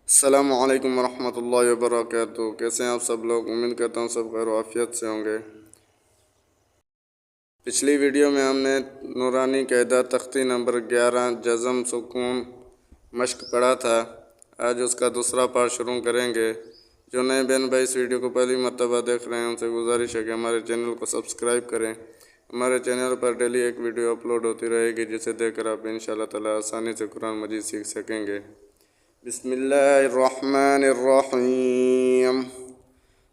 السلام علیکم ورحمۃ اللہ وبرکاتہ۔ کیسے ہیں آپ سب لوگ؟ امید کرتا ہوں سب خیر و عافیت سے ہوں گے۔ پچھلی ویڈیو میں ہم نے نورانی قاعدہ تختی نمبر 11 جزم سکون مشق پڑھا تھا۔ آج اس کا دوسرا پارٹ شروع کریں گے۔ جو نئے بہن بھائی اس ویڈیو کو پہلی مرتبہ دیکھ رہے ہیں ان سے گزارش ہے کہ ہمارے چینل کو سبسکرائب کریں۔ ہمارے چینل پر ڈیلی ایک ویڈیو اپلوڈ ہوتی رہے گی جسے دیکھ کر آپ انشاءاللہ تعالی آسانی سے قرآن مجید سیکھ سکیں گے۔ بسم اللہ الرحمن الرحیم۔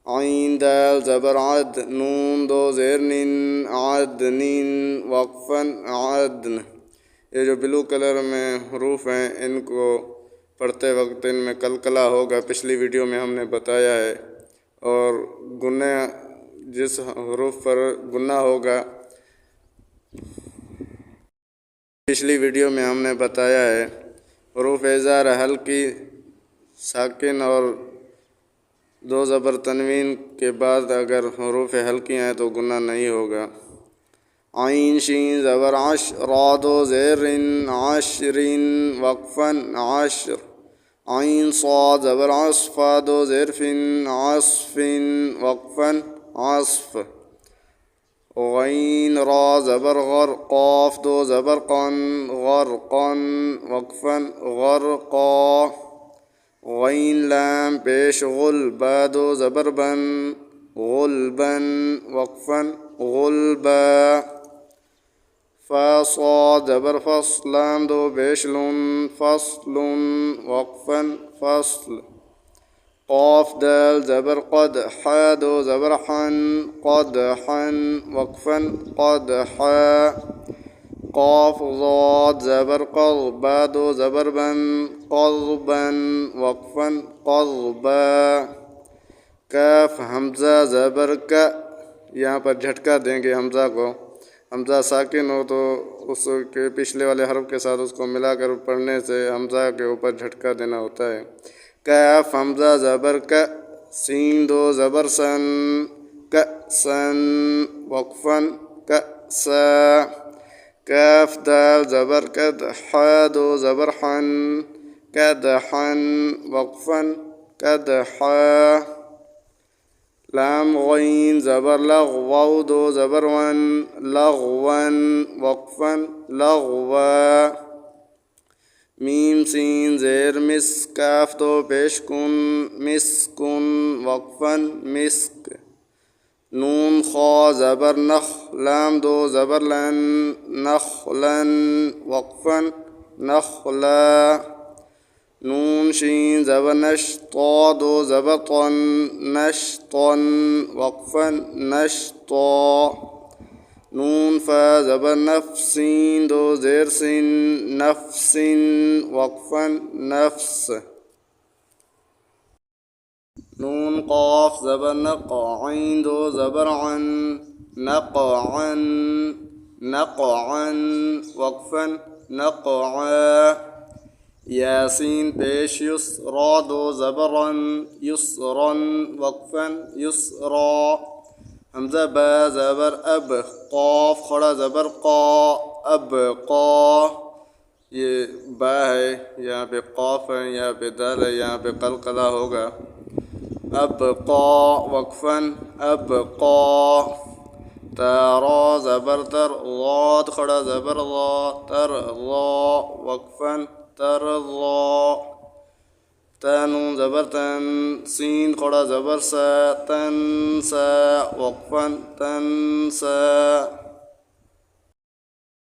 عین دال زبر عد، نون دو زیر نن، عدن وقفاً عدن۔ یہ جو بلو کلر میں حروف ہیں ان کو پڑھتے وقت ان میں قلقلہ ہوگا، پچھلی ویڈیو میں ہم نے بتایا ہے، اور گنے جس حروف پر گنہ ہوگا پچھلی ویڈیو میں ہم نے بتایا ہے۔ حروف اظہار ہلکی ساکن اور دو زبر تنوین کے بعد اگر حروف ہلکی ہیں تو گنہ نہیں ہوگا۔ عین شین زبر عش، را دو زیر عشرین وقفاً عشر۔ عین صاد زبر عصف، فا دو زیر فن عصفن وقفاً عصف۔ غین را زبر غر، قاف دو زبر قن، غرقن وقفاً غرقا۔ غین لام پیش غل، با دو زبر بن، غلبن وقفاً غلبا۔ فا صاد زبر فصل، لام دو پیش لن، فصل وقفاً فصل۔ قاف دال زبر قد، حا دو زبر حن، قدحا وقفاً قدحا۔ قاف ضاد زبر قض، با دو زبر بن، قضبا وقفاً قضبا۔ کاف حمزہ زبر کا، یہاں پر جھٹکا دیں گے حمزہ کو۔ حمزہ ساکن ہو تو اس کے پچھلے والے حرف کے ساتھ اس کو ملا کر پڑھنے سے حمزہ کے اوپر جھٹکا دینا ہوتا ہے۔ کاف حمزہ زبر کا، سین دو زبر سن، کأسن وقفاً کأسا۔ کاف دال زبر کد، حا دو زبر حن، کدحا وقفاً کدحا۔ لام غین زبر لغ، واو دو زبر ون، لغوا وقفاً لغوا۔ میم سین زیر مس، کاف دو پیش کن، مسکن وقفاً مسک۔ نون خا زبر نخ، لام دو زبر لن، نخلا وقفاً نخلا۔ نون شین زبر نش، طا دو زبر طن، نشطا وقفاً نشطا۔ نون فا زبر نف، سین دو زیر سن، نفس وقفاً نفس۔ نون قاف زبر نق، عین دو زبر عن، نقعا نقعا وقفاً نقعا۔ یاسین پیش یس، را دو زبر رن، یسرا وقفاً یسرا۔ حمزہ با زبر اب، قاف کھڑا زبر قا، اب قا۔ یہ با ہے، یہاں پہ قاف ہے، یہاں پہ دال ہے، یہاں پہ قلقلہ ہوگا۔ اب قا وقفاً اب قا۔ تا را زبر تر، ضاد کھڑا زبر ضا، تر ضا وقفاً تر ضا۔ تا نون زبر تن، سین کھڑا زبر سا، تن سا وقفاً تن سا۔